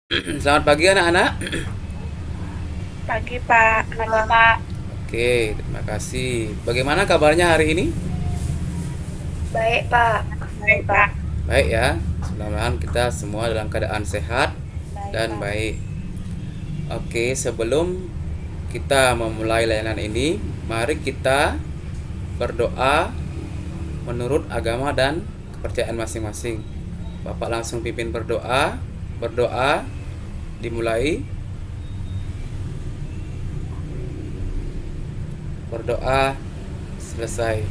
Selamat pagi anak-anak. Pagi, Pak. Pagi, Pak. Oke, terima kasih. Bagaimana kabarnya hari ini? Baik, Pak. Baik, Pak. Baik ya. Mudah-mudahan kita semua dalam keadaan sehat Baik, dan Pak. baik. Oke, sebelum kita memulai layanan ini, mari kita berdoa menurut agama dan kepercayaan masing-masing. Bapak langsung pimpin berdoa. Berdoa dimulai. Berdoa selesai.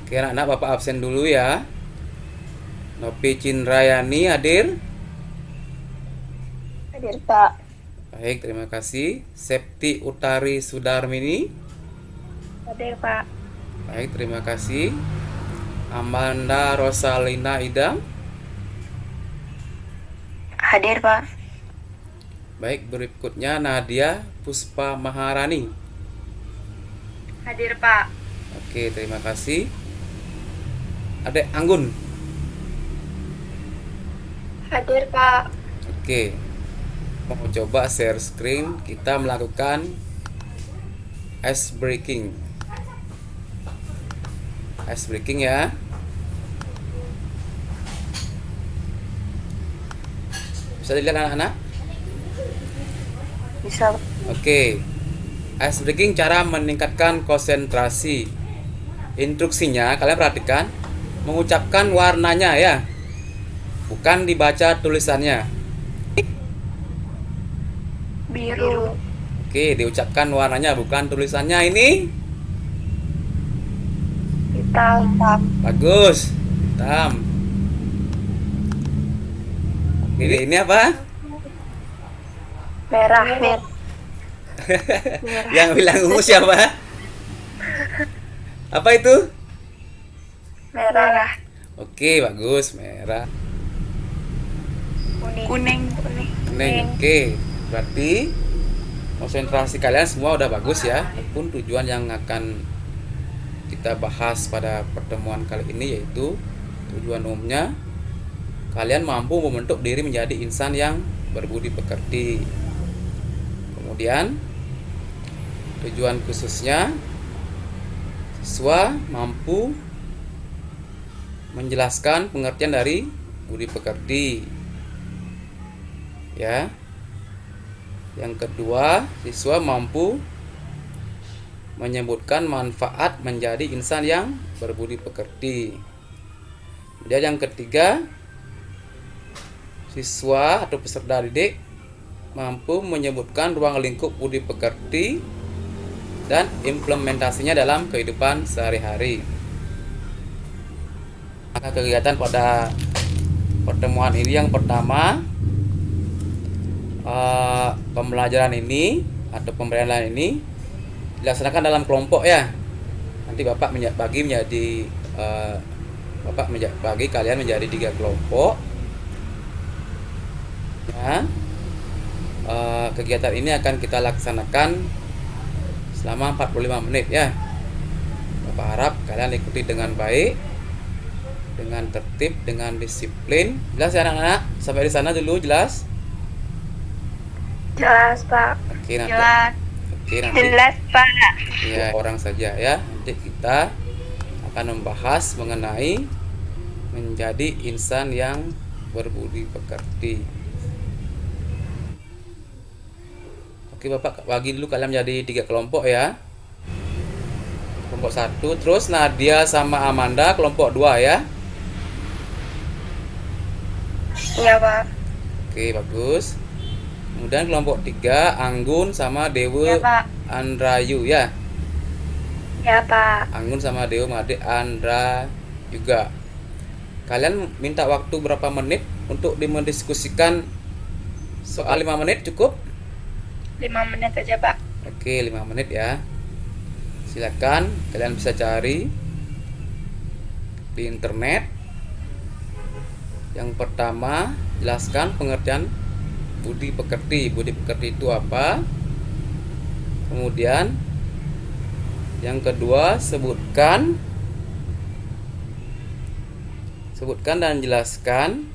Oke, anak-anak, Bapak absen dulu ya. Nopi Cindrayani hadir. Hadir, Pak. Baik, terima kasih. Septi Utari Sudarmini. Hadir, Pak. Baik, terima kasih. Amanda Rosalina Idam. Hadir, Pak. Baik, berikutnya Nadia Puspa Maharani. Hadir, Pak. Oke, terima kasih. Adek Anggun. Hadir, Pak. Oke, mau coba share screen, kita melakukan ice breaking. Ice breaking ya. Bisa dilihat anak-anak? Bisa. Oke. Ice breaking, cara meningkatkan konsentrasi. Instruksinya kalian perhatikan, mengucapkan warnanya ya, bukan dibaca tulisannya. Biru. Oke, diucapkan warnanya bukan tulisannya. Ini Hitam. bagus. Hitam. Ini apa? Merah. Merah. Yang bilang ungu siapa? Apa itu? Merah. Oke, bagus. Merah. Kuning. Kuning. Kuning. Oke, berarti konsentrasi kalian semua udah bagus ya. Pun tujuan yang akan kita bahas pada pertemuan kali ini yaitu tujuan umumnya kalian mampu membentuk diri menjadi insan yang berbudi pekerti. Kemudian tujuan khususnya siswa mampu menjelaskan pengertian dari budi pekerti. Ya. Yang kedua, siswa mampu menyebutkan manfaat menjadi insan yang berbudi pekerti. Kemudian yang ketiga, siswa atau peserta didik mampu menyebutkan ruang lingkup budi pekerti dan implementasinya dalam kehidupan sehari-hari. Maka kegiatan pada pertemuan ini yang pertama, pembelajaran ini atau pembelajaran ini dilaksanakan dalam kelompok ya. Nanti Bapak bagi kalian menjadi 3 kelompok. Ya. Kegiatan ini akan kita laksanakan selama 45 menit ya. Bapak harap kalian ikuti dengan baik, dengan tertib, dengan disiplin. Jelas ya anak-anak? Sampai di sana dulu jelas? Jelas, Pak. Oke, nanti. Jelas. Oke, nanti. Jelas, Pak. Ya, orang saja ya. Nanti kita akan membahas mengenai menjadi insan yang berbudi pekerti. Oke, Bapak bagi dulu kalian menjadi 3 kelompok ya. Kelompok 1, terus Nadia sama Amanda kelompok 2 ya. Iya, Pak. Oke, bagus. Kemudian kelompok 3 Anggun sama Iya, Dewa Pak. Andrayu ya. Iya, Pak. Anggun sama Dewa Made Andra juga. Kalian minta waktu berapa menit untuk mendiskusikan soal 5 menit cukup? 5 menit aja, Pak. Oke, 5 menit ya. Silakan kalian bisa cari di internet. Yang pertama, jelaskan pengertian budi pekerti. Budi pekerti itu apa? Kemudian yang kedua, sebutkan dan jelaskan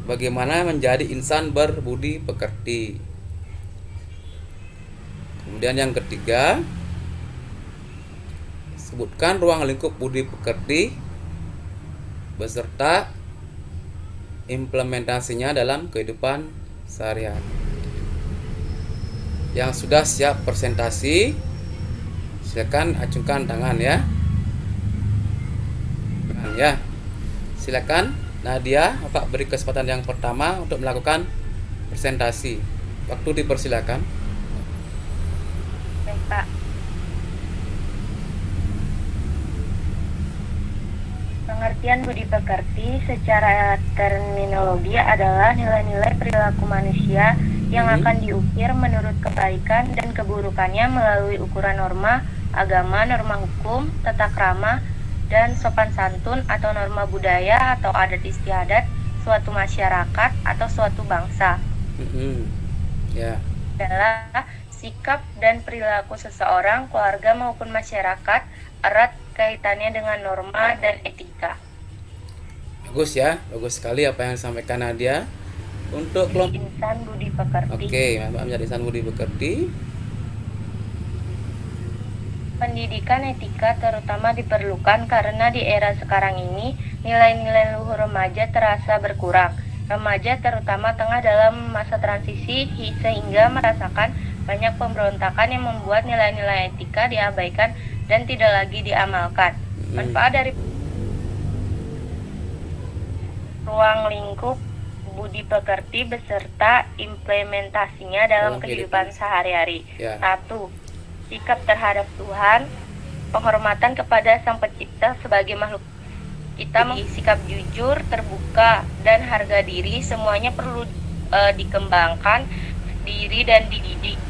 bagaimana menjadi insan berbudi pekerti. Kemudian yang ketiga, sebutkan ruang lingkup budi pekerti beserta implementasinya dalam kehidupan sehari-hari. Yang sudah siap presentasi, silakan acungkan tangan ya. Ya, silakan Nadia, Bapak beri kesempatan yang pertama untuk melakukan presentasi. Waktu dipersilakan. Baik, Pak. Pengertian budi pekerti secara terminologi adalah nilai-nilai perilaku manusia yang akan diukir menurut kebaikan dan keburukannya melalui ukuran norma agama, norma hukum, tata krama, dan sopan santun atau norma budaya atau adat istiadat suatu masyarakat atau suatu bangsa. Ya. Adalah sikap dan perilaku seseorang, keluarga maupun masyarakat erat kaitannya dengan norma dan etika. Bagus ya, bagus sekali apa yang disampaikan Nadia. Untuk kelompok Insan budi pekerti. Oke, menjadi insan budi pekerti. Pendidikan etika terutama diperlukan karena di era sekarang ini nilai-nilai luhur remaja terasa berkurang. Remaja terutama tengah dalam masa transisi sehingga merasakan banyak pemberontakan yang membuat nilai-nilai etika diabaikan dan tidak lagi diamalkan. Manfaat dari ruang lingkup budi pekerti beserta implementasinya dalam kehidupan sehari-hari. 1. Sikap terhadap Tuhan, penghormatan kepada Sang Pencipta sebagai makhluk kita, sikap jujur, terbuka, dan harga diri semuanya perlu dikembangkan diri dan dididik.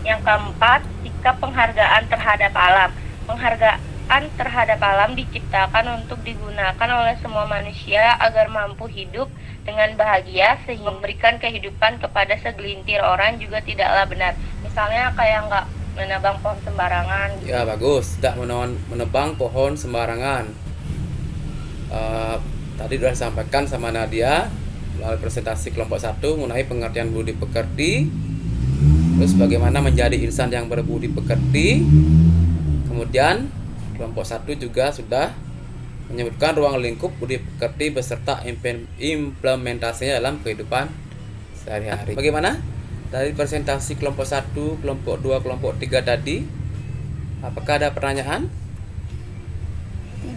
Yang keempat, sikap penghargaan terhadap alam. Penghargaan terhadap alam diciptakan untuk digunakan oleh semua manusia agar mampu hidup dengan bahagia, sehingga memberikan kehidupan kepada segelintir orang juga tidaklah benar. Misalnya kayak nggak menebang pohon sembarangan gitu. Ya bagus, tidak menebang pohon sembarangan. Tadi sudah disampaikan sama Nadia melalui presentasi kelompok 1 mengenai pengertian budi pekerti, terus bagaimana menjadi insan yang berbudi pekerti. Kemudian kelompok 1 juga sudah menyebutkan ruang lingkup budi pekerti beserta implementasinya dalam kehidupan sehari-hari. Bagaimana dari presentasi kelompok 1, kelompok 2, kelompok 3 tadi? Apakah ada pertanyaan?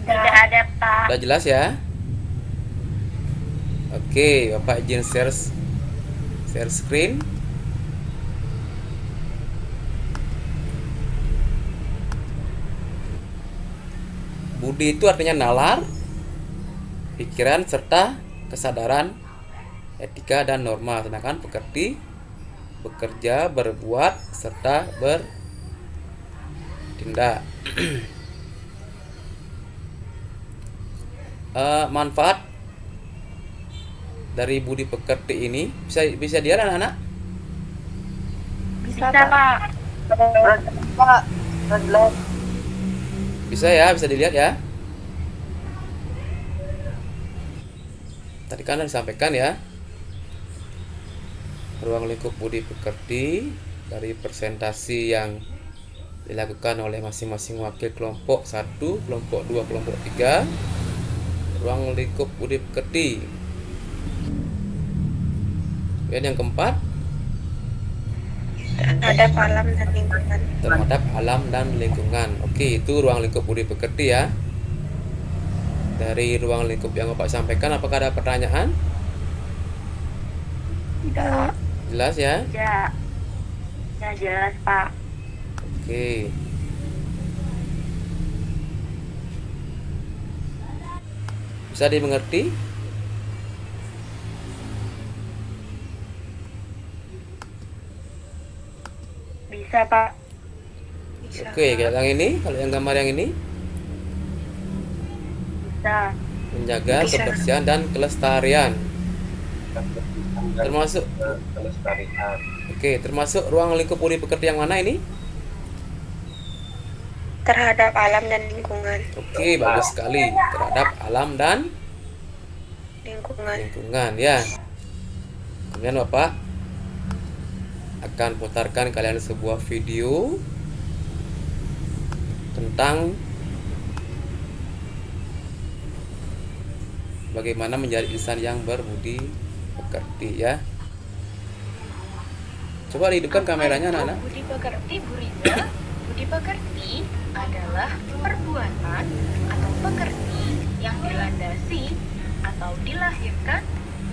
Tidak ada, Pak. Sudah jelas ya? Oke, Bapak izin share screen. Budi itu artinya nalar, pikiran serta kesadaran, etika dan norma. Sedangkan pekerti bekerja, berbuat serta bertindak. Manfaat dari budi pekerti ini bisa dilihat anak-anak? Bisa, Pak. Bisa ya, bisa dilihat ya. Tadi kan disampaikan ya, ruang lingkup budi pekerti dari presentasi yang dilakukan oleh masing-masing wakil kelompok 1, kelompok 2, kelompok 3. Ruang lingkup budi pekerti. Dan yang keempat, terhadap alam dan lingkungan. Terhadap alam dan lingkungan. Oke, itu ruang lingkup budi pekerti ya. Dari ruang lingkup yang Bapak sampaikan, apakah ada pertanyaan? Tidak. Jelas ya? Tidak. Ya, jelas, Pak. Oke. Bisa dimengerti? Bisa, Pak. Bisa. Oke, yang ini, kalau yang gambar yang ini, Bisa. menjaga Bisa. kebersihan dan kelestarian. Termasuk Oke, termasuk ruang lingkup budi pekerti yang mana ini? Terhadap alam dan lingkungan. Oke, bagus sekali. Terhadap alam dan lingkungan. ya. Kemudian Bapak akan putarkan kalian sebuah video tentang bagaimana menjadi insan yang berbudi pekerti ya. Coba dihidupkan kameranya anak-anak. Budi pekerti, Bu Riza. Budi pekerti adalah perbuatan atau pekerti yang dilandasi atau dilahirkan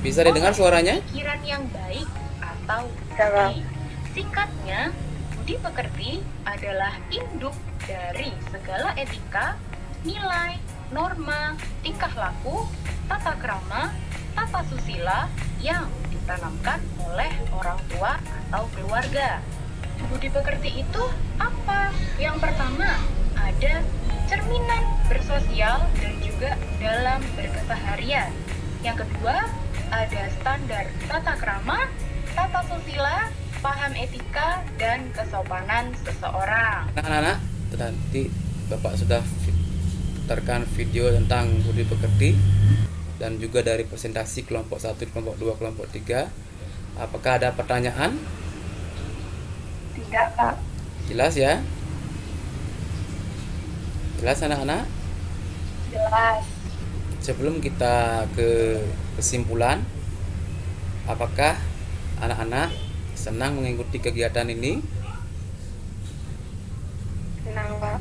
Bisa didengar suaranya? pikiran yang baik atau budi. Singkatnya, budi pekerti adalah induk dari segala etika, nilai, norma, tingkah laku, tata krama, tata susila yang ditanamkan oleh orang tua atau keluarga. Budi pekerti itu apa? Yang pertama, ada cerminan bersosial dan juga dalam berkeseharian. Yang kedua, ada standar tata krama, tata susila, paham etika, dan kesopanan seseorang. Anak-anak, nanti Bapak sudah putarkan video tentang budi pekerti dan juga dari presentasi kelompok 1, kelompok 2, kelompok 3. Apakah ada pertanyaan? Tidak, Pak. Jelas ya? Jelas anak-anak? Jelas. Sebelum kita ke kesimpulan, apakah anak-anak senang mengikuti kegiatan ini? Senang, Pak.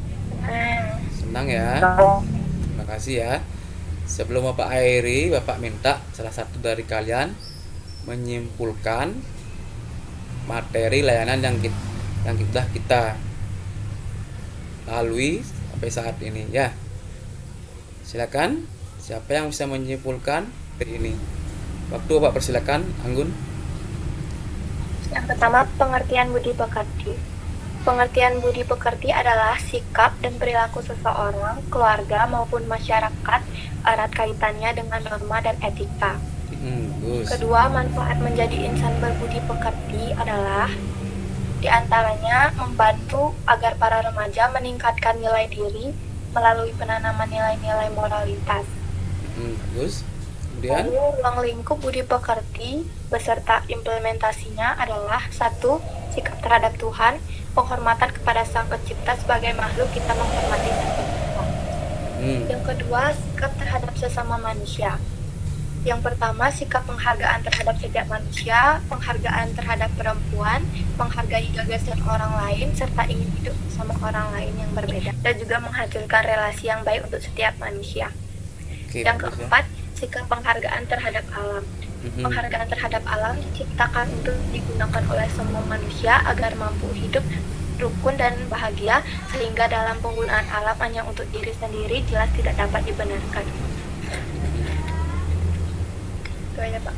Senang ya? Terima kasih ya. Sebelum Bapak akhiri, Bapak minta salah satu dari kalian menyimpulkan materi layanan yang sudah kita lalui sampai saat ini ya. Silakan, siapa yang bisa menyimpulkan dari ini? Waktu Bapak persilakan, Anggun. Yang pertama, pengertian budi pekerti. Pengertian budi pekerti adalah sikap dan perilaku seseorang, keluarga maupun masyarakat erat kaitannya dengan norma dan etika. Bagus. Kedua, manfaat menjadi insan berbudi pekerti adalah diantaranya membantu agar para remaja meningkatkan nilai diri melalui penanaman nilai-nilai moralitas. Bagus. Kemudian Lalu, ruang lingkup budi pekerti beserta implementasinya adalah 1. Sikap terhadap Tuhan, penghormatan kepada Sang Pencipta sebagai makhluk kita menghormati Sang Pencipta. Yang kedua, sikap terhadap sesama manusia. Yang pertama, sikap penghargaan terhadap setiap manusia, penghargaan terhadap perempuan, menghargai gagasan orang lain, serta ingin hidup bersama orang lain yang berbeda, dan juga menghasilkan relasi yang baik untuk setiap manusia. Oke, Yang bagus ya. keempat, sikap penghargaan terhadap alam. Penghargaan terhadap alam diciptakan untuk digunakan oleh semua manusia agar mampu hidup rukun dan bahagia, sehingga dalam penggunaan alam hanya untuk diri sendiri jelas tidak dapat dibenarkan. Itu aja, Pak.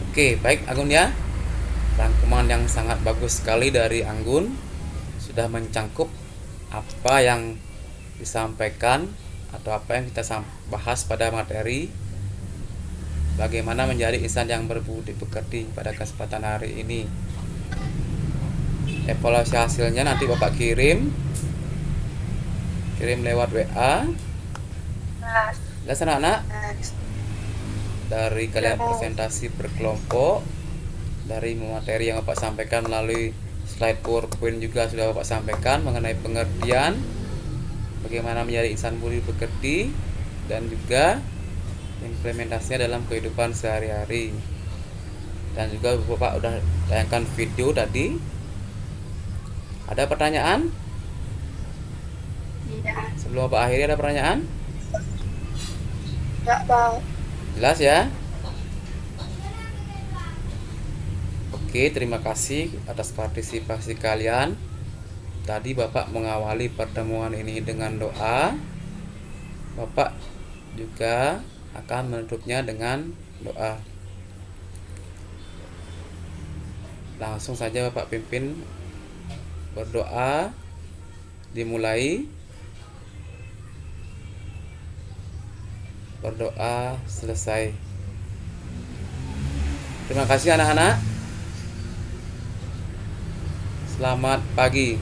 Oke, baik Anggun ya. Rangkuman yang sangat bagus sekali dari Anggun sudah mencangkup apa yang disampaikan atau apa yang kita bahas pada materi bagaimana menjadi insan yang berbudi pekerti pada kesempatan hari ini. Evaluasi hasilnya nanti Bapak kirim lewat WA. Jelas anak-anak? Dari kalian presentasi berkelompok, dari materi yang Bapak sampaikan melalui slide PowerPoint juga sudah Bapak sampaikan mengenai pengertian bagaimana menjadi insan budi pekerti dan juga implementasinya dalam kehidupan sehari-hari. Dan juga Bapak udah tayangkan video tadi. Ada pertanyaan? Iya. Sebelum Bapak akhiri ada pertanyaan? Enggak, Pak. Jelas ya? Oke, terima kasih atas partisipasi kalian. Tadi Bapak mengawali pertemuan ini dengan doa. Bapak juga akan menutupnya dengan doa. Langsung saja Bapak pimpin berdoa, dimulai. Berdoa selesai. Terima kasih anak-anak. Selamat pagi.